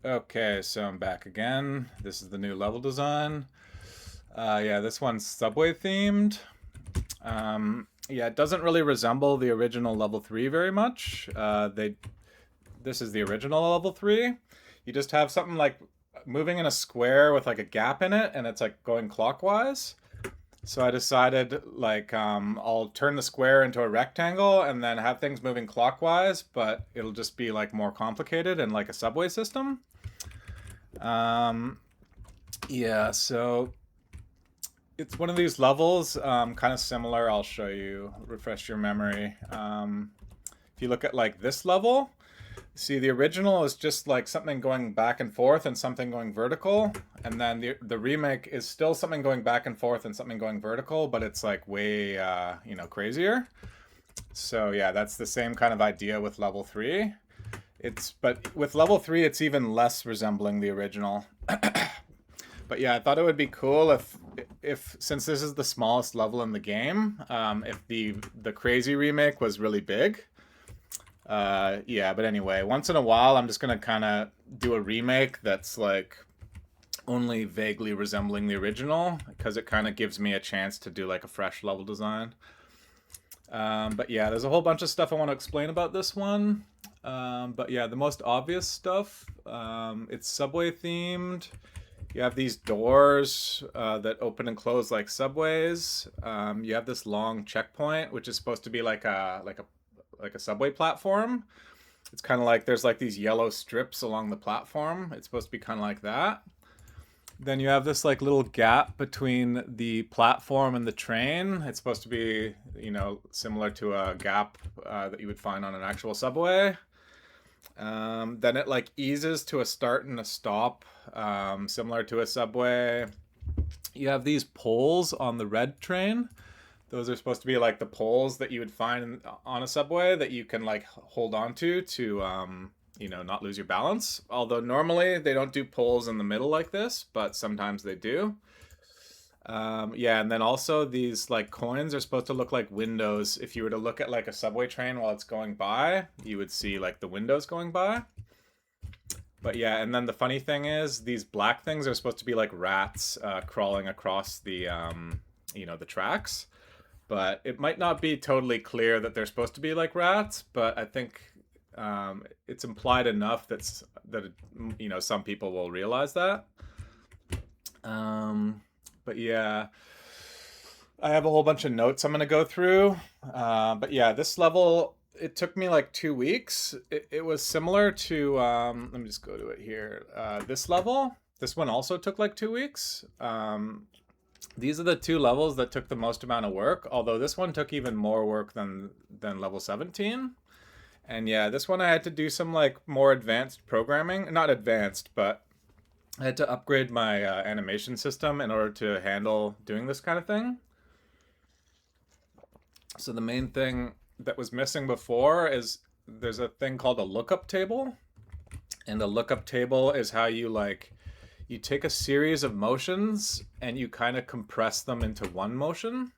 Okay, so I'm back again. This is the new level design. Yeah, this one's subway themed. Yeah, it doesn't really resemble the original level 3 very much. This is the original level 3. You just have something like moving in a square with like a gap in it, and it's like going clockwise. So I decided like I'll turn the square into a rectangle and then have things moving clockwise, but it'll just be like more complicated and like a subway system. Um, yeah, so it's one of these levels, kind of similar. I'll show you, refresh your memory. If you look at like this level, see the original is just like something going back and forth and something going vertical, and then the remake is still something going back and forth and something going vertical, but it's like way crazier. So yeah, that's the same kind of idea with level 3. But with level 3 it's even less resembling the original. But yeah, I thought it would be cool if since this is the smallest level in the game, if the crazy remake was really big. Yeah, but anyway, once in a while, I'm just gonna kind of do a remake that's like only vaguely resembling the original because it kind of gives me a chance to do like a fresh level design. But yeah, there's a whole bunch of stuff I want to explain about this one. But yeah, the most obvious stuff, it's subway themed. You have these doors that open and close like subways. You have this long checkpoint, which is supposed to be like a subway platform. It's kind of like there's like these yellow strips along the platform. It's supposed to be kind of like that. Then you have this like little gap between the platform and the train. It's supposed to be, similar to a gap that you would find on an actual subway. Then it like eases to a start and a stop, similar to a subway. You have these poles on the red train. Those are supposed to be like the poles that you would find on a subway that you can like hold on to not lose your balance. Although normally they don't do poles in the middle like this, but sometimes they do. Yeah, and then also these like coins are supposed to look like windows. If you were to look at like a subway train while it's going by, you would see like the windows going by. But yeah, and then the funny thing is these black things are supposed to be like rats crawling across the tracks. But it might not be totally clear that they're supposed to be like rats, but I think it's implied enough that some people will realize that. But yeah, I have a whole bunch of notes I'm gonna go through. But yeah, this level it took me like 2 weeks. It was similar to let me just go to it here. This level, this one also took like 2 weeks. These are the two levels that took the most amount of work, although this one took even more work than level 17. And yeah, this one I had to do some like more advanced programming. Not advanced, but I had to upgrade my animation system in order to handle doing this kind of thing. So the main thing that was missing before is there's a thing called a lookup table. And the lookup table is how you take a series of motions and you kind of compress them into one motion.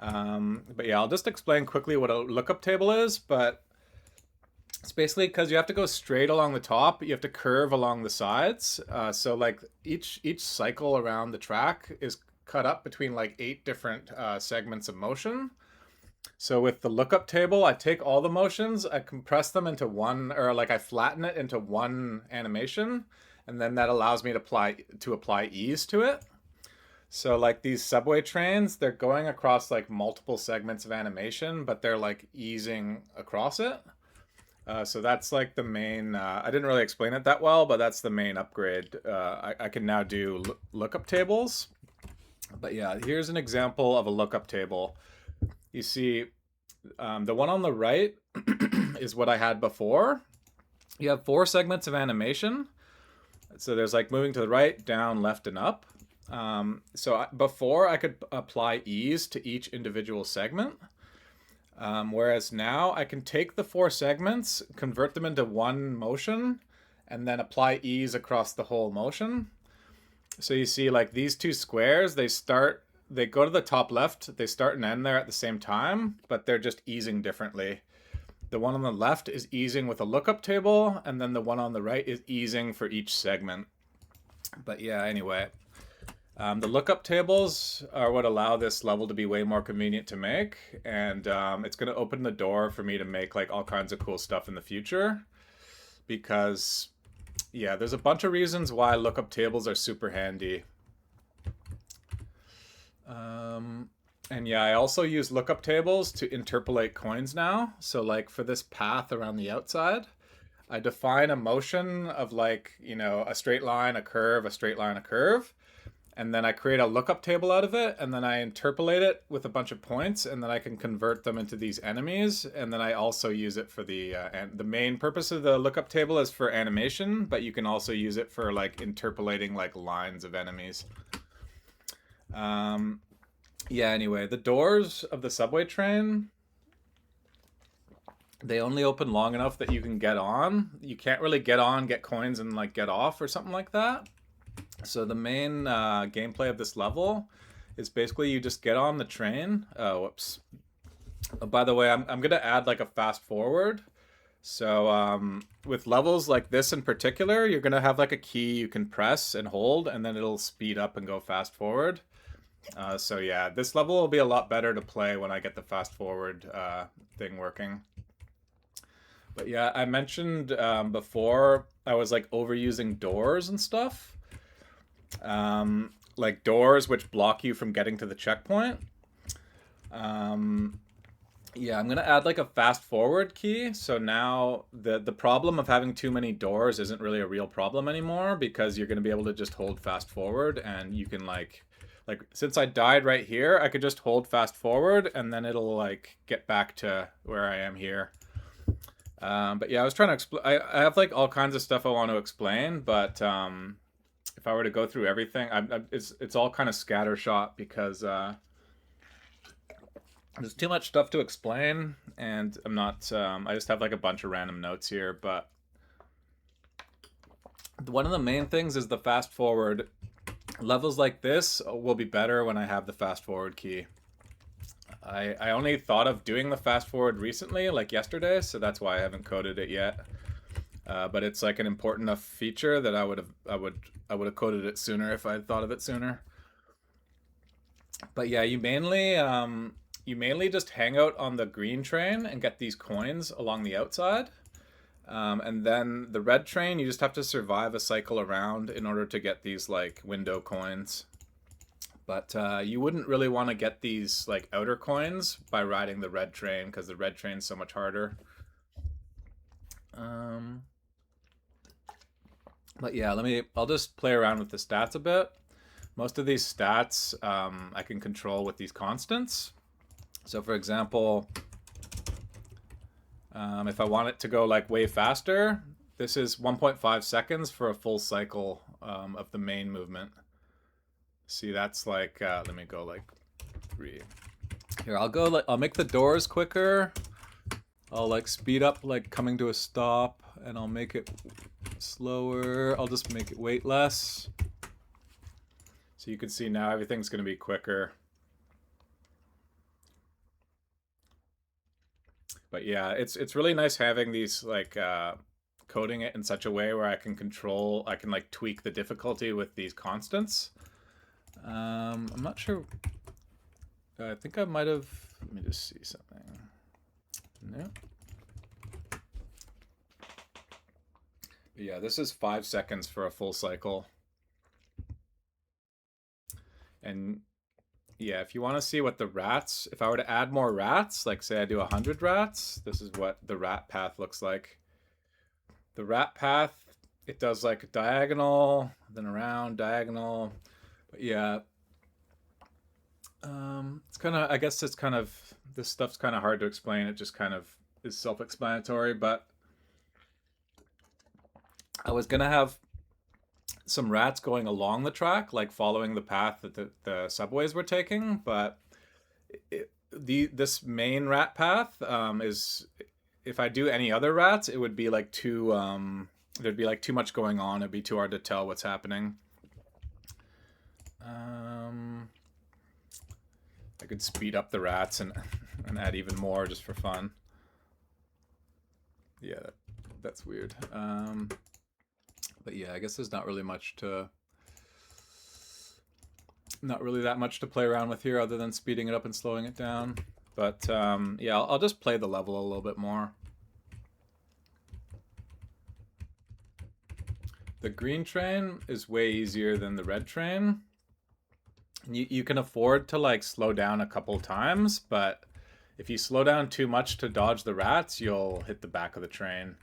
But yeah, I'll just explain quickly what a lookup table is. But it's basically because you have to go straight along the top, you have to curve along the sides. So like each cycle around the track is cut up between like 8 different segments of motion. So with the lookup table, I take all the motions, I compress them into one, or like I flatten it into one animation, and then that allows me to apply ease to it. So like these subway trains, they're going across like multiple segments of animation, but they're like easing across it. So that's like the main. I didn't really explain it that well, but that's the main upgrade. I can now do lookup tables. But yeah, here's an example of a lookup table. You see, the one on the right is what I had before. You have 4 segments of animation. So there's like moving to the right, down, left, and up. Before I could apply ease to each individual segment. Whereas now I can take the 4 segments, convert them into one motion, and then apply ease across the whole motion. So you see like these 2 squares, they go to the top left, they start and end there at the same time, but they're just easing differently. the one on the left is easing with a lookup table, and then the one on the right is easing for each segment. But yeah, anyway, the lookup tables are what allow this level to be way more convenient to make, and it's going to open the door for me to make like all kinds of cool stuff in the future, because yeah, there's a bunch of reasons why lookup tables are super handy. And yeah, I also use lookup tables to interpolate coins now. So like for this path around the outside, I define a motion of like, you know, a straight line, a curve, a straight line, a curve. And then I create a lookup table out of it, and then I interpolate it with a bunch of points, and then I can convert them into these enemies. And then I also use it for the main purpose of the lookup table is for animation, but you can also use it for like interpolating like lines of enemies. Yeah, anyway, the doors of the subway train, they only open long enough that you can get on. You can't really get on, get coins, and like get off or something like that. So the main gameplay of this level is basically you just get on the train. Oh, whoops. Oh, by the way, I'm going to add like a fast forward. So with levels like this in particular, you're going to have like a key you can press and hold, and then it'll speed up and go fast forward. So yeah, this level will be a lot better to play when I get the fast forward thing working. But yeah, I mentioned before I was like overusing doors and stuff. Like doors which block you from getting to the checkpoint. Yeah, I'm gonna add like a fast forward key. So now the problem of having too many doors isn't really a real problem anymore, because you're gonna be able to just hold fast forward, and you can like since I died right here, I could just hold fast forward and then it'll like get back to where I am here. But yeah, I was trying to explain. I have like all kinds of stuff I want to explain, but if I were to go through everything, it's all kind of scattershot, because there's too much stuff to explain, and I'm not. I just have like a bunch of random notes here, but one of the main things is the fast forward. Levels like this will be better when I have the fast forward key. I only thought of doing the fast forward recently, like yesterday, so that's why I haven't coded it yet. But it's like an important enough feature that I would have coded it sooner if I had thought of it sooner. But yeah, you mainly just hang out on the green train and get these coins along the outside. And then the red train, you just have to survive a cycle around in order to get these like window coins. But you wouldn't really want to get these like outer coins by riding the red train, because the red train's so much harder. But yeah, I'll just play around with the stats a bit. Most of these stats I can control with these constants. So for example, if I want it to go like way faster, this is 1.5 seconds for a full cycle of the main movement. See, that's like, let me go like 3. Here, I'll make the doors quicker. I'll like speed up like coming to a stop, and I'll make it slower. I'll just make it wait less. So you can see now everything's going to be quicker. But yeah, it's really nice having these like coding it in such a way where I can like tweak the difficulty with these constants. I'm not sure. I think I might have. Let me just see something. No. Yeah, this is 5 seconds for a full cycle. And yeah, if you want to see what the rats, if I were to add more rats, like say I do 100 rats, this is what the rat path looks like. The rat path, it does like diagonal, then around, diagonal. But yeah, it's kind of, I guess it's kind of, this stuff's kind of hard to explain. It just kind of is self-explanatory, but I was going to have some rats going along the track, like following the path that the subways were taking, but this main rat path is, if I do any other rats, it would be like there'd be like too much going on. It'd be too hard to tell what's happening. I could speed up the rats and add even more just for fun. Yeah, that's weird. But yeah, I guess there's not really that much to play around with here other than speeding it up and slowing it down. But yeah, I'll just play the level a little bit more. The green train is way easier than the red train. You can afford to like slow down a couple times, but if you slow down too much to dodge the rats, you'll hit the back of the train.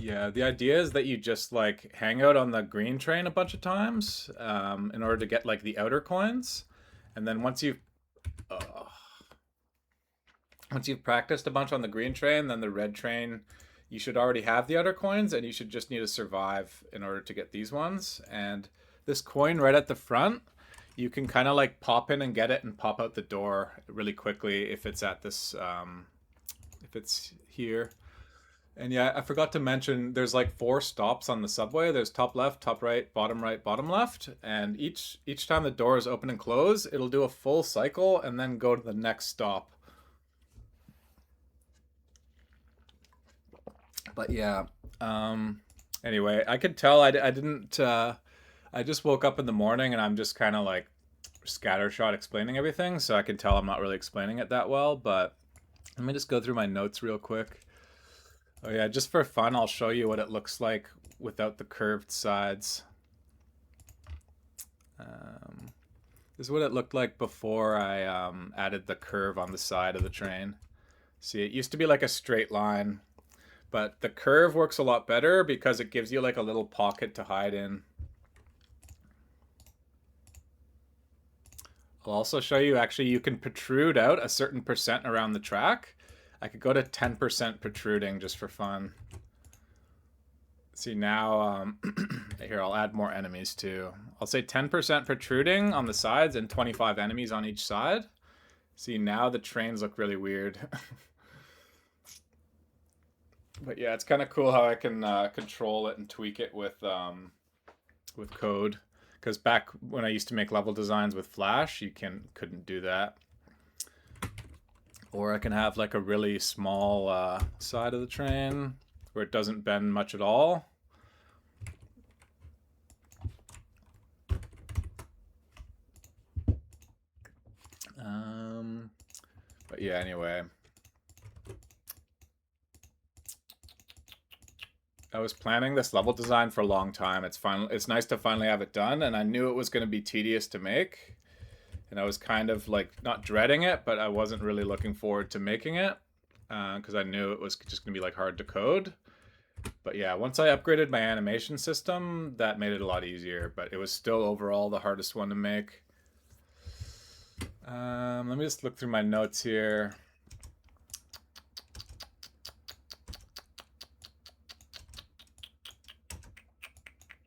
Yeah, the idea is that you just like hang out on the green train a bunch of times in order to get like the outer coins, and then once you've practiced a bunch on the green train, then the red train, you should already have the outer coins, and you should just need to survive in order to get these ones. And this coin right at the front, you can kind of like pop in and get it and pop out the door really quickly if it's at this, if it's here. And yeah, I forgot to mention there's like 4 stops on the subway. There's top left, right, bottom left, and each time the door is open and close, it'll do a full cycle and then go to the next stop. But yeah, anyway, I could tell I didn't I just woke up in the morning and I'm just kind of like scattershot explaining everything, so I can tell I'm not really explaining it that well. But let me just go through my notes real quick. Oh yeah, just for fun, I'll show you what it looks like without the curved sides. This is what it looked like before I added the curve on the side of the train. See, it used to be like a straight line, but the curve works a lot better because it gives you like a little pocket to hide in. I'll also show you, actually, you can protrude out a certain percent around the track. I could go to 10% protruding just for fun. See now, here, I'll add more enemies too. I'll say 10% protruding on the sides and 25 enemies on each side. See, now the trains look really weird. But yeah, it's kind of cool how I can control it and tweak it with code. Because back when I used to make level designs with Flash, you couldn't do that. Or I can have like a really small side of the train where it doesn't bend much at all. But yeah, anyway. I was planning this level design for a long time. It's nice to finally have it done, and I knew it was going to be tedious to make. And I was kind of like not dreading it, but I wasn't really looking forward to making it because I knew it was just going to be like hard to code. But yeah, once I upgraded my animation system, that made it a lot easier, but it was still overall the hardest one to make. Let me just look through my notes here.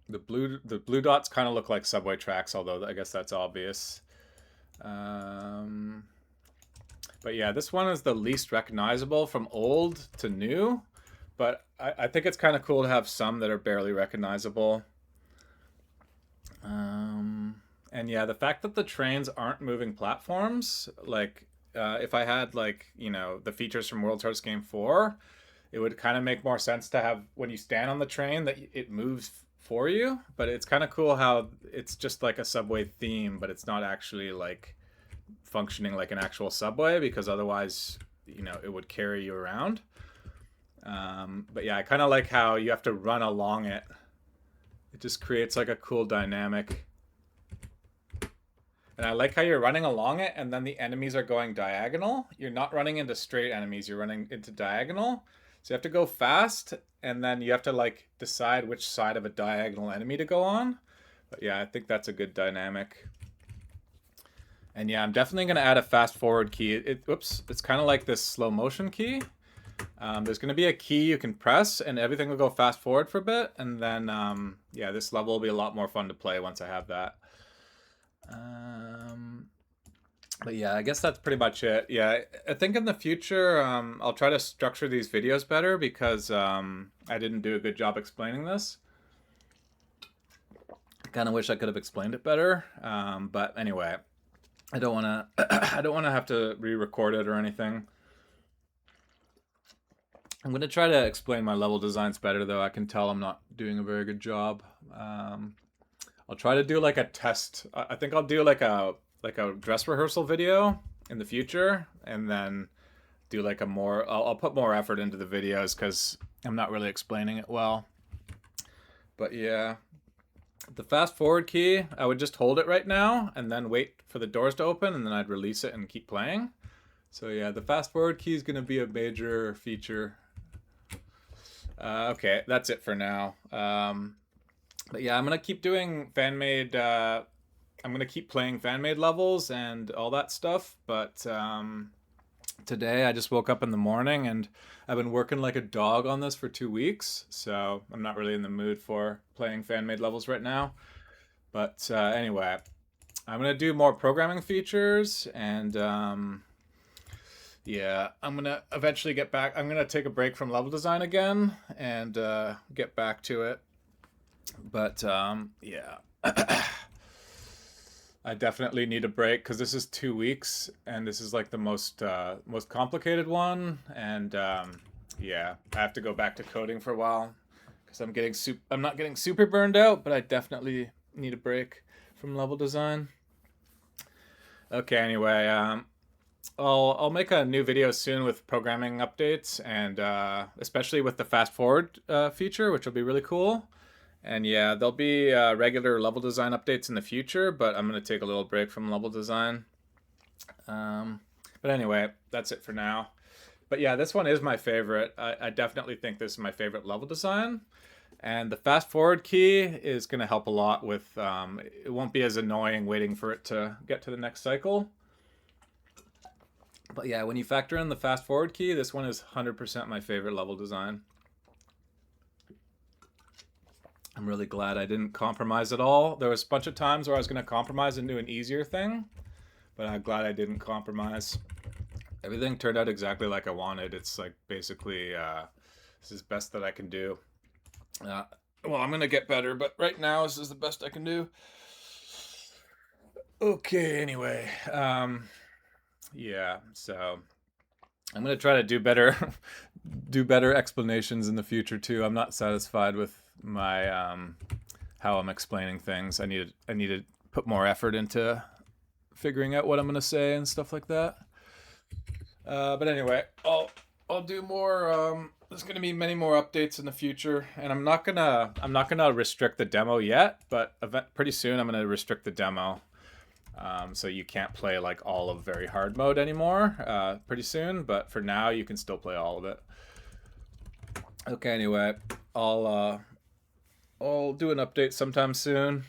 The blue dots kind of look like subway tracks, although I guess that's obvious. But yeah, this one is the least recognizable from old to new, but I think it's kind of cool to have some that are barely recognizable. And yeah, the fact that the trains aren't moving platforms, like if I had like, you know, the features from World's Hardest Game 4, it would kind of make more sense to have when you stand on the train that it moves for you. But it's kind of cool how it's just like a subway theme, but it's not actually like functioning like an actual subway, because otherwise, you know, it would carry you around. But yeah, I kind of like how you have to run along it. It just creates like a cool dynamic. And I like how you're running along it and then the enemies are going diagonal. You're not running into straight enemies, you're running into diagonal. So you have to go fast, and then you have to like decide which side of a diagonal enemy to go on. But yeah, I think that's a good dynamic. And yeah, I'm definitely going to add a fast forward key. It's kind of like this slow motion key. There's going to be a key you can press and everything will go fast forward for a bit. And then, yeah, this level will be a lot more fun to play once I have that. But yeah, I guess that's pretty much it. Yeah, I think in the future, I'll try to structure these videos better because I didn't do a good job explaining this. I kind of wish I could have explained it better. But anyway, I don't want to I don't want to have to re-record it or anything. I'm going to try to explain my level designs better, though. I can tell I'm not doing a very good job. I'll try to do like a test. I think I'll do like a dress rehearsal video in the future, and then do like a more. I'll put more effort into the videos because I'm not really explaining it well. But yeah, the fast forward key, I would just hold it right now and then wait for the doors to open, and then I'd release it and keep playing. So yeah, the fast forward key is going to be a major feature. Okay, that's it for now. But yeah, I'm going to keep doing fan-made, I'm going to keep playing fan-made levels and all that stuff, but today I just woke up in the morning and I've been working like a dog on this for 2 weeks, so I'm not really in the mood for playing fan-made levels right now. But anyway, I'm going to do more programming features, and yeah, I'm going to eventually get back. I'm going to take a break from level design again and get back to it. But yeah, I definitely need a break because this is 2 weeks, and this is like the most complicated one. And yeah, I have to go back to coding for a while because I'm not getting super burned out, but I definitely need a break from level design. Okay, anyway, I'll make a new video soon with programming updates, and especially with the fast forward feature, which will be really cool. And yeah, there'll be regular level design updates in the future, but I'm going to take a little break from level design. But anyway, that's it for now. But yeah, this one is my favorite. I definitely think this is my favorite level design. And the fast forward key is going to help a lot with, it won't be as annoying waiting for it to get to the next cycle. But yeah, when you factor in the fast forward key, this one is 100% my favorite level design. I'm really glad I didn't compromise at all. There was a bunch of times where I was going to compromise and do an easier thing, but I'm glad I didn't compromise. Everything turned out exactly like I wanted. It's like basically, this is best that I can do. Well, I'm going to get better, but right now this is the best I can do. Okay, anyway. Yeah, so I'm going to try to do better do better explanations in the future too. I'm not satisfied with my how I'm explaining things. I need to put more effort into figuring out what I'm going to say and stuff like that. But anyway, I'll do more. There's going to be many more updates in the future, and I'm not gonna restrict the demo yet, but pretty soon I'm going to restrict the demo. So you can't play like all of very hard mode anymore pretty soon, but for now you can still play all of it. Okay, anyway, I'll do an update sometime soon.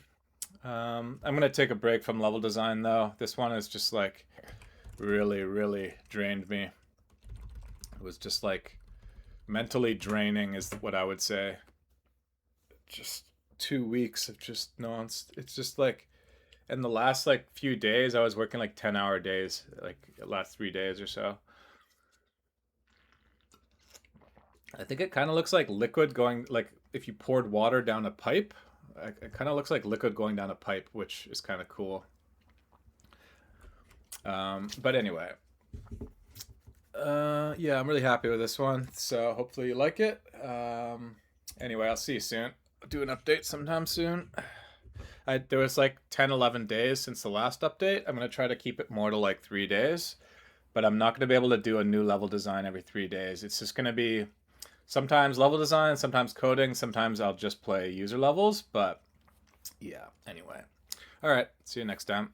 I'm gonna take a break from level design though. This one is just like really drained me. It was just like mentally draining is what I would say. Just 2 weeks of just it's just like, in the last like few days, I was working like 10-hour days, like the last 3 days or so. I think it kind of looks like liquid going, like if you poured water down a pipe, it kind of looks like liquid going down a pipe, which is kind of cool. But anyway, yeah, I'm really happy with this one. So hopefully you like it. Anyway, I'll see you soon. I'll do an update sometime soon. There was like 10-11 days since the last update. I'm going to try to keep it more to like 3 days, but I'm not going to be able to do a new level design every 3 days. It's just going to be sometimes level design, sometimes coding, sometimes I'll just play user levels, but yeah, anyway. All right, see you next time.